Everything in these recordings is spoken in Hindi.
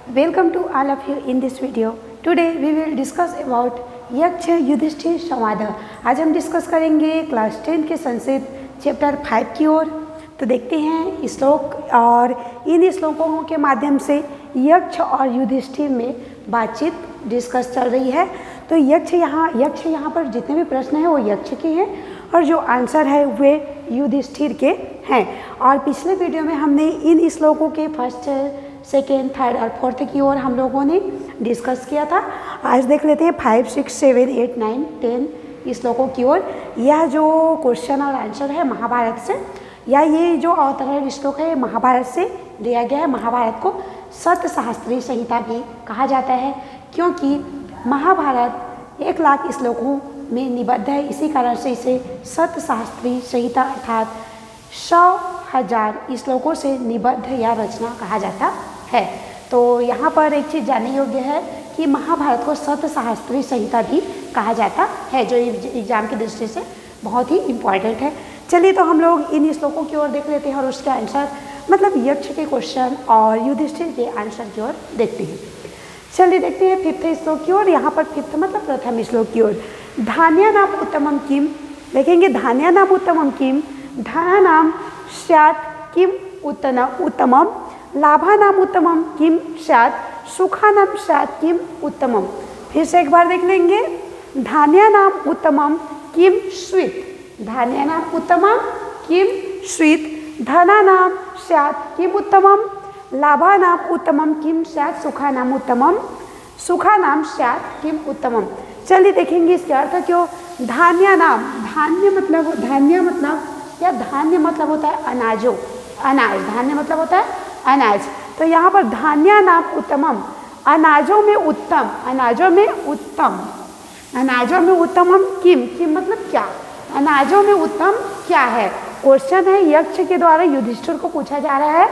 Welcome to all of you in this video. Today we will discuss about यक्ष युधिष्ठिर संवाद। आज हम डिस्कस करेंगे क्लास 10 के संस्कृत चैप्टर 5 की ओर। तो देखते हैं श्लोक, और इन श्लोकों के माध्यम से यक्ष और युधिष्ठिर में बातचीत डिस्कस चल रही है। तो यक्ष यहाँ पर जितने भी प्रश्न हैं वो यक्ष के हैं और जो आंसर है वे युधिष्ठिर के हैं। और पिछले वीडियो में हमने इन श्लोकों के फर्स्ट, सेकेंड, थर्ड और फोर्थ की ओर हम लोगों ने डिस्कस किया था। आज देख लेते हैं 5, 6, 7, 8, 9, 10 श्लोकों की ओर। यह जो क्वेश्चन और आंसर है महाभारत से, या ये जो अवतरण श्लोक है महाभारत से लिया गया है। महाभारत को सतसहस्त्री संहिता भी कहा जाता है क्योंकि महाभारत 1 लाख श्लोकों में निबद्ध है। इसी कारण से इसे सतसहस्त्री संहिता अर्थात 100,000 श्लोकों से निबद्ध या रचना कहा जाता है। तो यहाँ पर एक चीज़ जानने योग्य है कि महाभारत को सतसहस्त्री संहिता भी कहा जाता है, जो एग्जाम की दृष्टि से बहुत ही इम्पॉर्टेंट है। चलिए तो हम लोग इन श्लोकों की ओर देख लेते हैं और उसके आंसर, मतलब यक्ष के क्वेश्चन और युधिष्ठिर के आंसर की ओर देखते हैं। चलिए देखते हैं 5th श्लोक की ओर। यहाँ पर 5th मतलब प्रथम श्लोक की ओर। धान्यानाम उत्तमम किम, देखेंगे धान्यानाम उत्तमम किम, धनानाम स्यात् किम उत्तमम, लाभानाम उत्तमम किम स्यात्, सुखानाम स्यात् किम उत्तमम। फिर से एक बार देख लेंगे। धान्यानाम उत्तमम किम स्वीत, धान्यानाम उत्तमम किम स्वीत, धनानाम स्यात् किम उत्तमम, लाभानाम उत्तमम किम स्यात्, सुखानाम उत्तमम, सुखानाम स्यात् किम उत्तमम। चलिए देखेंगे इसके अर्थ क्यों। धान्यानाम, धान्य मतलब या धान्य मतलब होता है अनाजों, अनाज, धान्य मतलब होता है अनाज। तो यहाँ पर धान्यानाम उत्तमम, अनाजों में उत्तम, अनाजों में उत्तम, अनाजों में उत्तमम किम, किम मतलब क्या, अनाजों में उत्तम क्या है। क्वेश्चन है यक्ष के द्वारा युधिष्ठिर को पूछा जा रहा है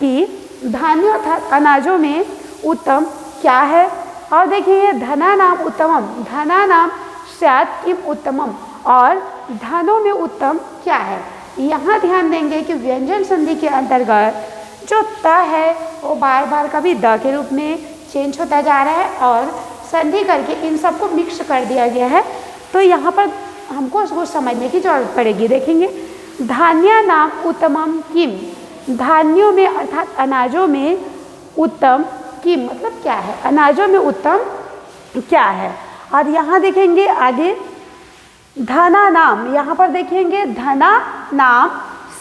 कि धान्य अर्थात अनाजों में उत्तम क्या है। और देखिए धनानाम उत्तमम, धनानाम स्यात् किम उत्तमम, और धनों में उत्तम क्या है। यहाँ ध्यान देंगे कि व्यंजन संधि के अंतर्गत जो त है वो बार बार कभी द के रूप में चेंज होता जा रहा है और संधि करके इन सबको मिक्स कर दिया गया है। तो यहाँ पर हमको उसको समझने की जरूरत पड़ेगी। देखेंगे धान्यानाम उत्तमम किम, धान्यों में अर्थात अनाजों में उत्तम किम मतलब क्या है, अनाजों में उत्तम क्या है। और यहाँ देखेंगे आगे धना नाम, यहाँ पर देखेंगे धना नाम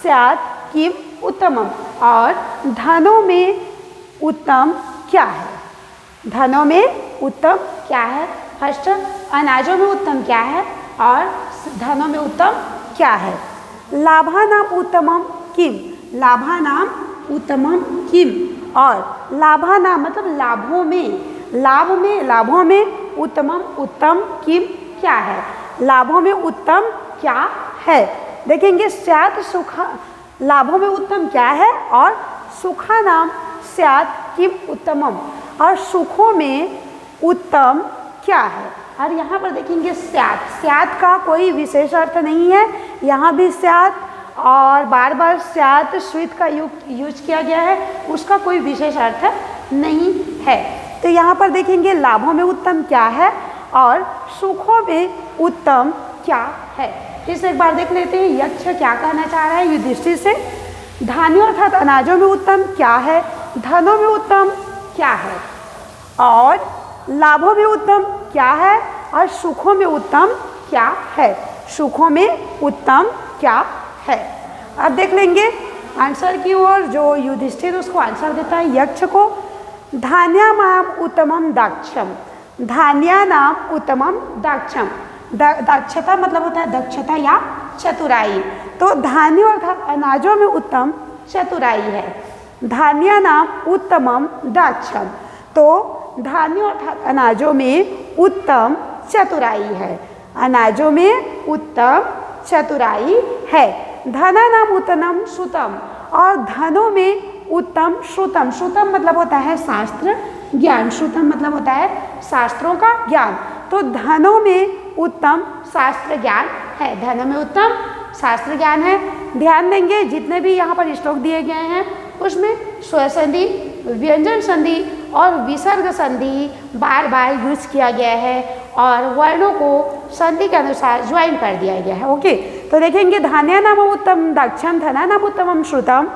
स्यात् किम उत्तमम, और धनों में उत्तम क्या है, धनों में उत्तम क्या है। फर्स्ट अनाजों में उत्तम क्या है और धनों में उत्तम क्या है। लाभानाम उत्तमम किम, लाभानाम उत्तमम किम, और लाभानाम मतलब लाभों में, लाभों में उत्तमम उत्तम किम क्या है, लाभों में उत्तम क्या है। देखेंगे स्यात् सुखा, लाभों में उत्तम क्या है, और सुखानाम स्यात् किम उत्तमम, और सुखों में उत्तम क्या है। और यहाँ पर देखेंगे स्यात्, स्यात् का कोई विशेष अर्थ नहीं है, यहाँ भी स्यात् और बार बार स्यात् स्वीत का यूज किया गया है, उसका कोई विशेष अर्थ नहीं है। तो यहाँ पर देखेंगे लाभों में उत्तम क्या है और सुखों में उत्तम क्या है। इस एक बार देख लेते हैं यक्ष क्या कहना चाह रहा है युधिष्ठिर से। धान्यों अर्थात अनाजों में उत्तम क्या है, धनों में उत्तम क्या है, और लाभों में उत्तम क्या है, और सुखों में उत्तम क्या है, सुखों में उत्तम क्या है। अब देख लेंगे आंसर की ओर। जो युधिष्ठिर उसको आंसर देता है यक्ष को। धान्यानाम उत्तमम दाक्षम, धान्यानाम उत्तमम दाक्षम, दक्षता मतलब होता है दक्षता या चतुराई। तो धान्य अर्थात अनाजों में उत्तम चतुराई है। धान्यानाम उत्तमम दाक्षम, तो धान्य अर्थात अनाजों में उत्तम चतुराई है, अनाजों में उत्तम चतुराई है। धनानाम उत्तमम श्रुतम, और धनों में उत्तम श्रुतम, श्रुतम मतलब होता है शास्त्र ज्ञान, श्रुतम मतलब होता है शास्त्रों का ज्ञान। तो धनों में उत्तम शास्त्र ज्ञान है, धनों में उत्तम शास्त्र ज्ञान है। ध्यान देंगे जितने भी यहाँ पर श्लोक दिए गए हैं उसमें स्वर संधि, व्यंजन संधि और विसर्ग संधि बार बार यूज किया गया है और वर्णों को संधि के अनुसार ज्वाइन कर दिया गया है। ओके, तो देखेंगे धान्यानाम उत्तम दक्षम, धनानाम उत्तमम श्रुतम,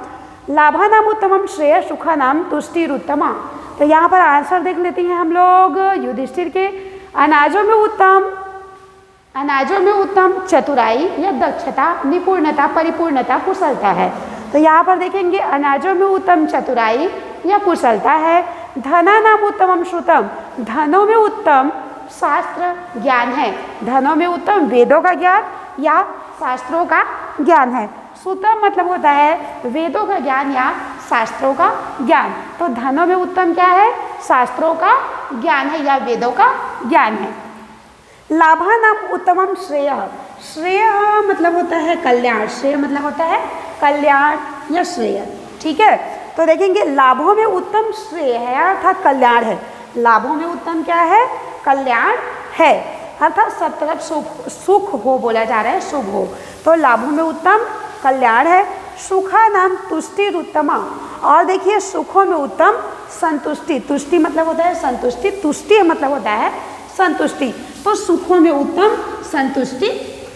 लाभानाम उत्तमम श्रेय, सुखानाम तुष्टिरुत्तमा। तो यहाँ पर आंसर देख लेते हैं हम लोग युधिष्ठिर के। अनाजों में उत्तम चतुराई या दक्षता, निपुणता, परिपूर्णता, कुशलता है। तो यहाँ पर देखेंगे अनाजों में उत्तम चतुराई या कुशलता है। धनानाम उत्तमम श्रुतम, धनों में उत्तम शास्त्र ज्ञान है। धनों में उत्तम वेदों का ज्ञान या शास्त्रों का ज्ञान है। श्रुतम मतलब होता है वेदों का ज्ञान या शास्त्रों का ज्ञान। तो धनों में उत्तम क्या है? शास्त्रों का ज्ञान है या वेदों का ज्ञान है। लाभानाम उत्तमम श्रेय, श्रेय मतलब होता है कल्याण, श्रेय मतलब होता है कल्याण या श्रेय। ठीक है, तो देखेंगे लाभों में उत्तम श्रेय है अर्थात कल्याण है। लाभों में उत्तम क्या है? कल्याण है, अर्थात सब तरफ सुख हो बोला जा रहा है, शुभ हो। तो लाभों में उत्तम कल्याण है। सुखा नाम तुष्टिरुत्तमा, और देखिए सुखों में उत्तम संतुष्टि। तुष्टि मतलब होता है संतुष्टि, तुष्टि मतलब होता है संतुष्टि। तो सुखों में उत्तम संतुष्टि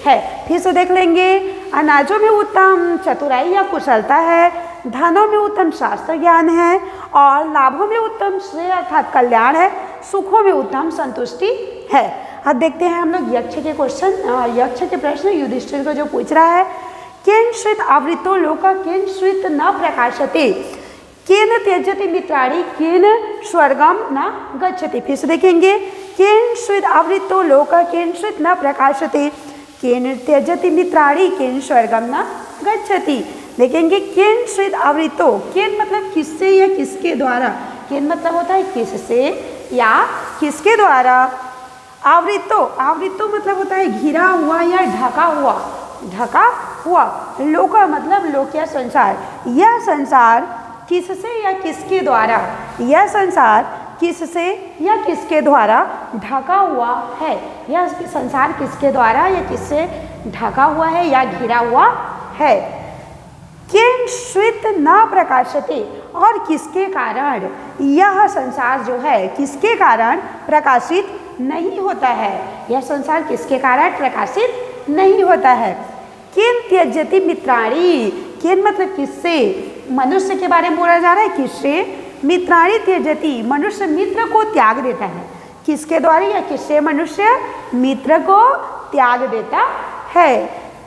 है। फिर से देख लेंगे, अनाजों में उत्तम चतुराई या कुशलता है, धनों में उत्तम शास्त्र ज्ञान है, और लाभों में उत्तम श्रेय अर्थात कल्याण है, सुखों में उत्तम संतुष्टि है। अब देखते हैं हम लोग यक्ष के क्वेश्चन, यक्ष के प्रश्न युधिष्ठिर को जो पूछ रहा है। केन श्रित आवृतो लोक केन श्रित न प्रकाशते, केन त्यजति मित्राणि केन स्वर्गम न गच्छति। फिर से देखेंगे, केन श्रित आवृतो लोक केन श्रित न प्रकाशते, केन त्यजति मित्राणि केन स्वर्गम न गच्छति। देखेंगे केन श्रित आवृतो, केन मतलब किससे या किसके द्वारा, केन मतलब होता है किससे या किसके द्वारा। आवृतो, आवृतो मतलब होता है घिरा हुआ या ढका हुआ, ढका हुआ। लोक मतलब लोक या संसार, यह संसार किससे या किसके द्वारा, यह संसार किससे या किसके द्वारा ढका हुआ है, यह संसार किसके द्वारा या किससे ढका हुआ है या घिरा हुआ है। केन श्वेत न प्रकाशते, और किसके कारण यह संसार जो है किसके कारण प्रकाशित नहीं होता है, यह संसार किसके कारण प्रकाशित नहीं होता है। केन त्यजति मित्राणि, केन मतलब किससे, मनुष्य के बारे में बोला जा रहा है, किससे। मित्राणि त्यजति, मनुष्य मित्र को त्याग देता है, किसके द्वारा या किससे मनुष्य मित्र को त्याग देता है।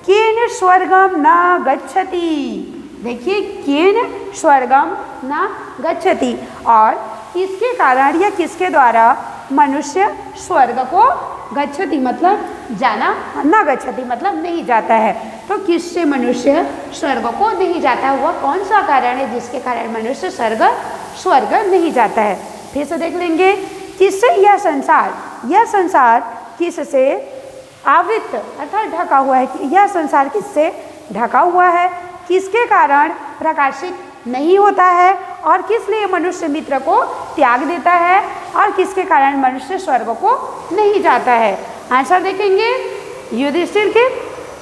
केन स्वर्गम न गच्छति, देखिए केन स्वर्गम न गच्छति, और किसके कारण या किसके द्वारा मनुष्य स्वर्ग को गच्छति मतलब जाना, न गच्छति मतलब नहीं जाता है। तो किससे मनुष्य स्वर्ग को नहीं जाता, वह कौन सा कारण है जिसके कारण मनुष्य स्वर्ग नहीं जाता है। फिर से देख लेंगे, किससे यह संसार किससे आवृत अर्थात ढका हुआ है, यह संसार किससे ढका हुआ है, किसके कारण प्रकाशित नहीं होता है, और किस लिए मनुष्य मित्र को त्याग देता है, और किसके कारण मनुष्य स्वर्ग को नहीं जाता है। आंसर देखेंगे युधिष्ठिर के।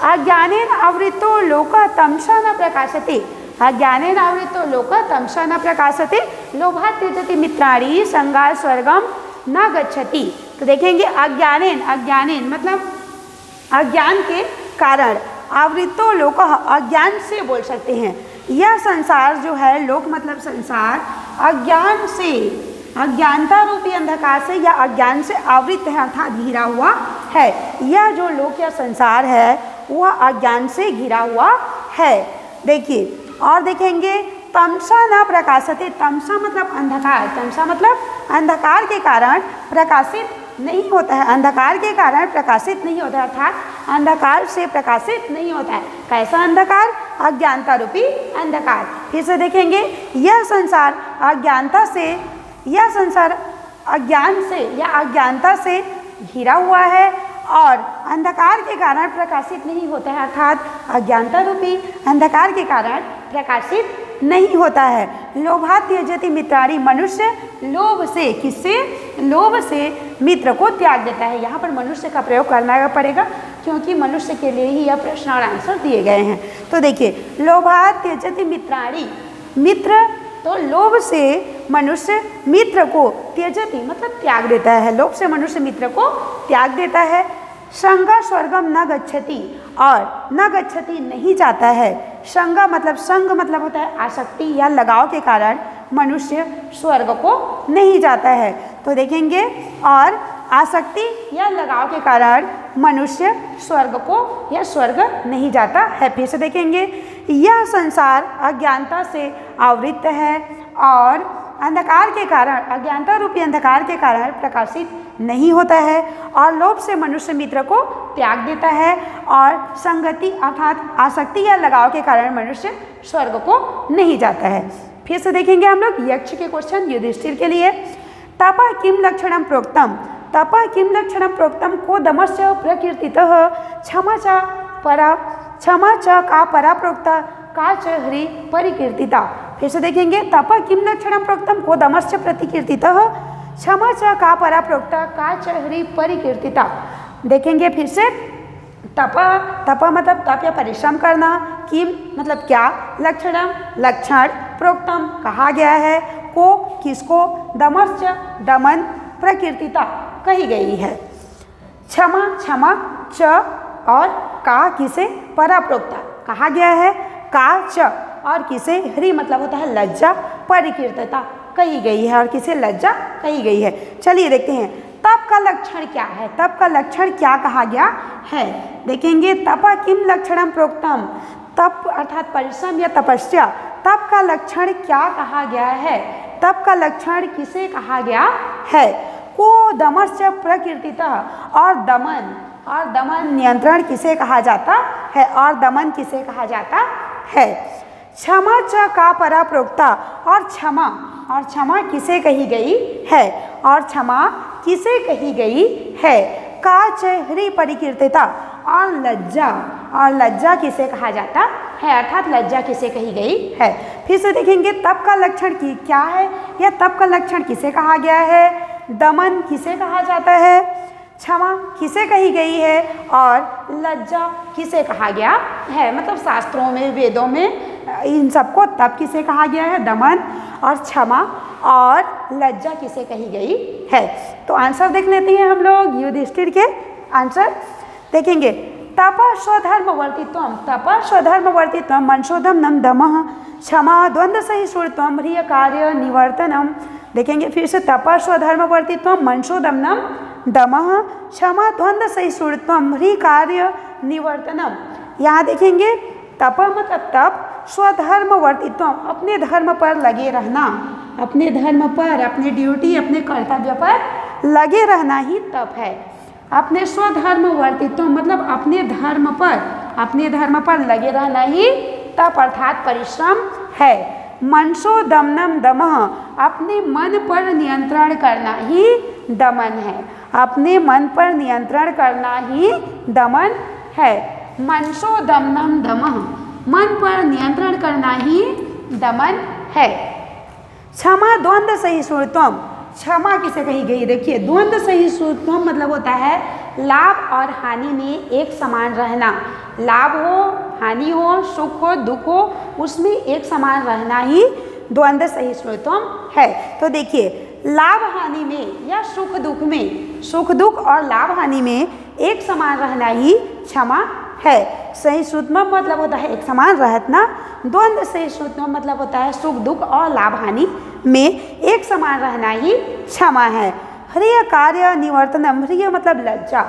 अज्ञानेन आवृतो लोक तमसा न प्रकाशते, अज्ञानेन आवृतो लोक तमसा न प्रकाशते, लोभात् त्यजति मित्राणि संगात् स्वर्गम न गच्छति। तो देखेंगे अज्ञानेन, अज्ञानेन मतलब अज्ञान के कारण, आवृतो लोक अज्ञान से बोल सकते हैं। यह संसार जो है, लोक मतलब संसार, अज्ञान से, अज्ञानता रूपी अंधकार से या अज्ञान से आवृत है अर्थात घिरा हुआ है। यह जो लोक या संसार है वह अज्ञान से घिरा हुआ है। देखिए और देखेंगे, तमसा न प्रकाशते, तमसा मतलब अंधकार, तमसा मतलब अंधकार के कारण प्रकाशित नहीं होता है, अंधकार के कारण प्रकाशित नहीं होता है, अर्थात अंधकार से प्रकाशित नहीं होता है। कैसा अंधकार? अज्ञानता रूपी अंधकार। फिर से देखेंगे, यह संसार अज्ञानता से, यह संसार अज्ञान से या अज्ञानता से घिरा हुआ है और अंधकार के कारण प्रकाशित नहीं होता है, अर्थात अज्ञानता रूपी अंधकार के कारण प्रकाशित नहीं होता है। लोभात् त्यजति मित्राणि, मनुष्य लोभ से, किससे? लोभ से मित्र को त्याग देता है। यहाँ पर मनुष्य का प्रयोग करना पड़ेगा क्योंकि मनुष्य के लिए ही यह प्रश्न और आंसर दिए गए हैं। तो देखिए, लोभात् त्यजति मित्राणि, मित्र तो लोभ से मनुष्य मित्र को त्यजति मतलब त्याग देता है, लोभ से मनुष्य मित्र को त्याग देता है। संग स्वर्गम न गच्छति और न गच्छति नहीं जाता है। संग मतलब संग मतलब होता है आसक्ति या लगाव के कारण मनुष्य स्वर्ग को नहीं जाता है। तो देखेंगे और आसक्ति या लगाव के कारण मनुष्य स्वर्ग को या स्वर्ग नहीं जाता है। फिर से देखेंगे, यह संसार अज्ञानता से आवृत है और अंधकार के कारण, अज्ञानता रूपी अंधकार के कारण प्रकाशित नहीं होता है और लोभ से मनुष्य मित्र को त्याग देता है और संगति अर्थात आसक्ति या लगाव के कारण मनुष्य स्वर्ग को नहीं जाता है। फिर से देखेंगे हम लोग यक्ष के क्वेश्चन युधिष्ठिर के लिए। तपः किम लक्षणम प्रोक्तम, तपः किम लक्षणम प्रोक्तम को दमस्य प्रकीर्तितः क्षमा च का परा प्रोक्ता का च हरि परिकीर्तिता। फिर से देखेंगे, तपः किम लक्षणम प्रोक्तम को दमस्य प्रतिकीर्तितः क्षमा च का परा प्रोक्ता का च हरि परिकीर्तिता। देखेंगे फिर से, तप मतलब तप या परिश्रम करना, किम मतलब क्या, लक्षणम लक्षण, प्रोक्तम कहा गया है, को किसको, दमस्य दमन, प्रकीर्तिता कही गई है। क्षमा क्षमा, च और का किसे, परा प्रोक्ता कहा गया है, का च और किसे, हरि मतलब होता है लज्जा, परिकीर्तिता कही गई है और किसे लज्जा कही गई है। चलिए देखते हैं तप का लक्षण क्या है, तप का लक्षण क्या कहा गया है। देखेंगे, तपः किम लक्षणम प्रोक्तम, तप अर्थात परिश्रम या तपस्या, तप का लक्षण क्या कहा गया है, तप का लक्षण किसे कहा गया है। को दमस्य प्रकीर्तितः और दमन नियंत्रण किसे कहा जाता है और दमन किसे कहा जाता है। क्षमा च का परा प्रोक्ता और क्षमा किसे कही गई है और क्षमा किसे कही गई है। का च हरि परिकीर्तिता और लज्जा किसे कहा जाता है अर्थात लज्जा किसे कही गई है। फिर से देखेंगे तप का लक्षण क्या है या तप का लक्षण किसे कहा गया है, दमन किसे कहा जाता है, क्षमा किसे कही गई है और लज्जा किसे कहा गया है। मतलब शास्त्रों में, वेदों में इन सबको तप किसे कहा गया है, दमन और क्षमा और लज्जा किसे कही गई है। तो आंसर देख लेते हैं हम लोग युधिष्ठिर के आंसर। देखेंगे, तपः स्वधर्मवर्तित्वं मनशोधम दमः क्षमा द्वंद्व सहिष्णुत्वं ह्रिय कार्य निवर्तनम। देखेंगे फिर से, तपः स्वधर्मवर्तित्वं मनशोधम दमः क्षमा द्वंद्व सहिष्णुत्वं ह्रिय कार्य निवर्तनम। यहाँ देखेंगे तप मतलब तप, स्वधर्मवर्तित्व अपने धर्म पर लगे रहना, अपने धर्म पर, अपने ड्यूटी, अपने कर्तव्य पर लगे रहना ही तप है। अपने स्वधर्मवर्तित्व मतलब अपने धर्म पर लगे रहना ही तप अर्थात परिश्रम है। मनसो दमनम दमः अपने मन पर नियंत्रण करना ही दमन है, अपने मन पर नियंत्रण करना ही दमन है। मनसो दमनम दमः मन पर नियंत्रण करना ही दमन है। क्षमा द्वंद्व सहिष्णुत्वम, क्षमा किसे कही गई, देखिए द्वंद्व सहिष्णुत्वम मतलब होता है लाभ और हानि में एक समान रहना, लाभ हो हानि हो सुख हो दुख हो उसमें एक समान रहना ही द्वंद्व सहिष्णुत्वम है। तो देखिए लाभ हानि में या सुख दुख में, सुख दुख और लाभ हानि में एक समान रहना ही क्षमा है। सहिष्णुत्व मतलब होता है एक समान रहना, द्वंद्व सहिष्णुत्व मतलब होता है सुख दुख और लाभ हानि में एक समान रहना ही क्षमा है। ह्रिय कार्य निवर्तनम, ह्रिय मतलब लज्जा,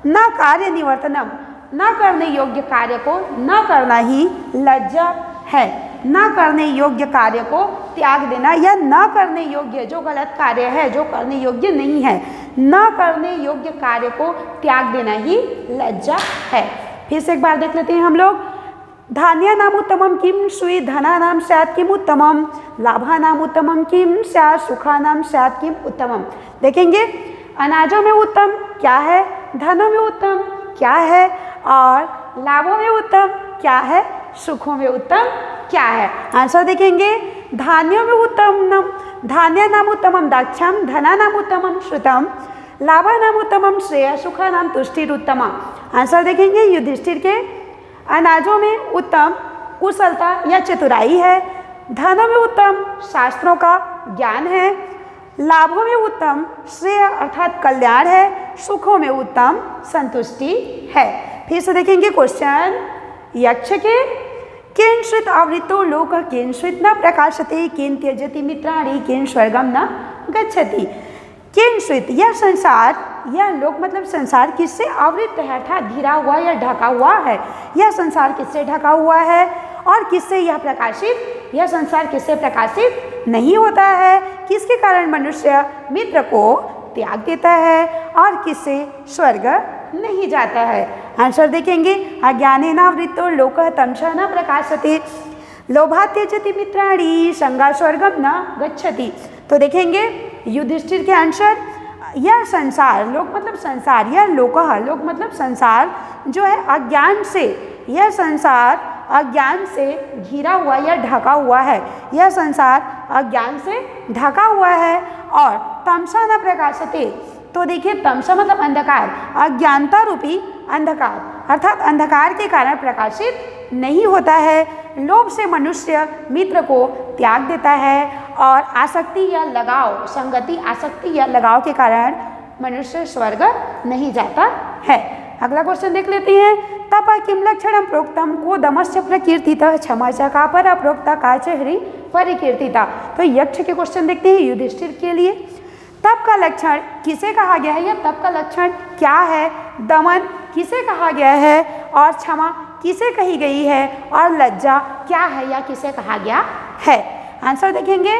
न कार्य निवर्तनम न करने योग्य कार्य को न करना ही लज्जा है। न करने योग्य कार्य को त्याग देना या न करने योग्य जो गलत कार्य है, जो करने योग्य नहीं है, न करने योग्य कार्य को त्याग देना ही लज्जा है। फिर से एक बार देख लेते हैं हम लोग। धान्यानाम उत्तमम किम स्वी धनानाम स्यात् किम उत्तमम, लाभानाम उत्तमम किम स्यात् सुखानाम स्यात् किम उत्तमम। देखेंगे अनाजों में उत्तम क्या है, धनों में उत्तम क्या है और लाभों में उत्तम क्या है, सुखों में उत्तम क्या है। आंसर देखेंगे, धान्यों में उत्तम धान्यानाम उत्तमम दाक्षम, धनानाम उत्तमम श्रुतम, लाभानाम उत्तमम श्रेय, सुखानाम तुष्टिरुत्तमा। आंसर देखेंगे युधिष्ठिर के, अनाजों में उत्तम कुशलता या चतुराई है, धनों में उत्तम शास्त्रों का ज्ञान है, लाभों में उत्तम श्रेय अर्थात कल्याण है, सुखों में उत्तम संतुष्टि है। फिर से देखेंगे क्वेश्चन, यक्ष के केनश्रित आवृतो लोक केनश्रित न प्रकाशते केन त्यजति मित्राणि केन स्वर्गम न गच्छति। केनश्रित यह संसार, यह लोक मतलब संसार किससे आवृत है अर्थात घिरा हुआ या ढका हुआ है। यह संसार किससे ढका हुआ है और किससे यह प्रकाशित, यह संसार किससे प्रकाशित नहीं होता है। किसके कारण मनुष्य मित्र को त्याग देता है और किससे स्वर्ग नहीं जाता है। आंसर देखेंगे, अज्ञानेनावृतो लोकः तमसा न प्रकाशते लोभात् त्यजति मित्राणि संगा स्वर्गम न गच्छति। तो देखेंगे युधिष्ठिर के आंसर, यह संसार, लोक मतलब संसार, यह लोकः, लोक मतलब संसार जो है अज्ञान से, यह संसार अज्ञान से घिरा हुआ या ढका हुआ है। यह संसार अज्ञान से ढका हुआ है और तमसा न प्रकाशते। तो देखिए तमसा मतलब अंधकार, अज्ञानता रूपी अंधकार अर्थात अंधकार के कारण प्रकाशित नहीं होता है। लोभ से मनुष्य मित्र को त्याग देता है और आसक्ति या लगाव, संगति आसक्ति या लगाव के कारण मनुष्य स्वर्ग नहीं जाता है। अगला क्वेश्चन देख लेते हैं, तप किम लक्षणम प्रोक्तम को दमस्य प्रकीर्तितः क्षमा च का पर प्रोक्ता का च ह्री परिकीर्तिता। तो यक्ष के क्वेश्चन देखते हैं युधिष्ठिर के लिए। तप का लक्षण किसे कहा गया है या तप का लक्षण क्या है, दमन किसे कहा गया है और क्षमा किसे कही गई है और लज्जा क्या है या किसे कहा गया है। आंसर देखेंगे,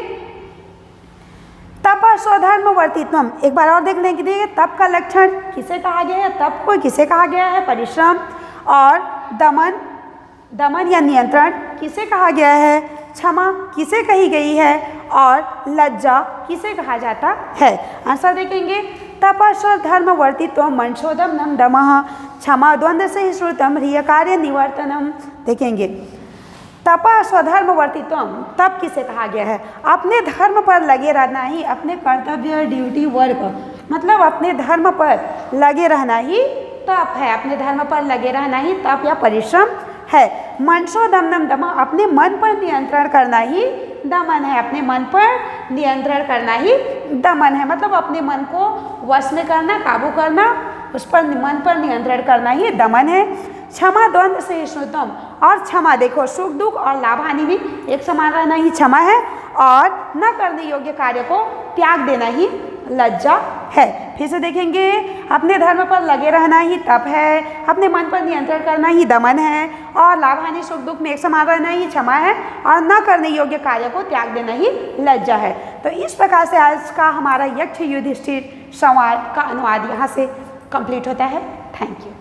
तप स्वधर्म वर्तित्वम। एक बार और देख लेंगे, तप का लक्षण किसे कहा गया है, तप को किसे कहा गया है परिश्रम, और दमन, दमन या नियंत्रण किसे कहा गया है, क्षमा किसे कही गई है और लज्जा किसे कहा जाता है। आंसर देखेंगे, तप स्वधर्म वर्तित्वम मनशोदम दमः क्षमा द्वंद्व से श्रुतम ह्रिय कार्य निवर्तनम। देखेंगे तप स्वधर्म वर्तित्वम, तप किसे कहा गया है, अपने धर्म पर लगे रहना ही, अपने कर्तव्य ड्यूटी वर्क मतलब अपने धर्म पर लगे रहना ही तप है, अपने धर्म पर लगे रहना ही तप या परिश्रम है। मनसो दमनम दम, अपने मन पर नियंत्रण करना ही दमन है, अपने मन पर नियंत्रण करना ही दमन है, मतलब अपने मन को वश में करना, काबू करना, उस पर मन पर नियंत्रण करना ही दमन है। क्षमा द्वंद्व से श्रुतम, और क्षमा देखो सुख दुख और लाभ हानि भी एक समान रहना ही क्षमा है, और न करने योग्य कार्य को त्याग देना ही लज्जा है। फिर से देखेंगे, अपने धर्म पर लगे रहना ही तप है, अपने मन पर नियंत्रण करना ही दमन है, और लाभ हानि सुख दुख में एक समान रहना ही क्षमा है, और न करने योग्य कार्य को त्याग देना ही लज्जा है। तो इस प्रकार से आज का हमारा यक्ष युधिष्ठिर संवाद का अनुवाद यहाँ से कंप्लीट होता है। Thank you.